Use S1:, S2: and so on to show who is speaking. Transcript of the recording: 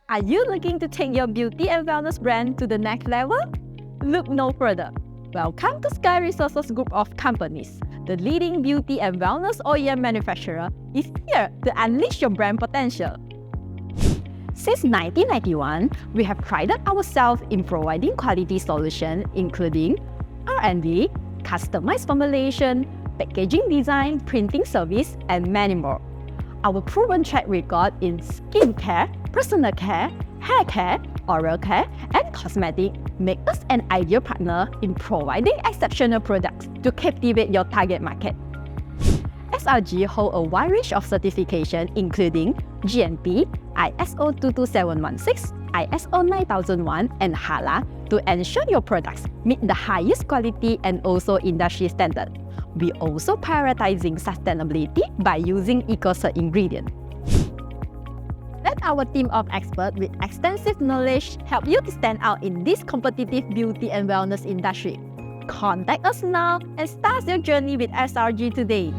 S1: Are you looking to take your beauty and wellness brand to the next level? Look no further. Welcome to Sky Resources Group of Companies. The leading beauty and wellness OEM manufacturer is here to unleash your brand potential. Since 1991, we have prided ourselves in providing quality solutions including R&D, customized formulation, packaging design, printing service, and many more. Our proven track record in skincare, personal care, hair care, oral care, and cosmetic make us an ideal partner in providing exceptional products to captivate your target market. SRG hold a wide range of certification including GMP, ISO 22716, ISO 9001, and HALA to ensure your products meet the highest quality and also industry standard. We also prioritizing sustainability by using eco-cert ingredients. Let our team of experts with extensive knowledge help you to stand out in this competitive beauty and wellness industry. Contact us now and start your journey with SRG today.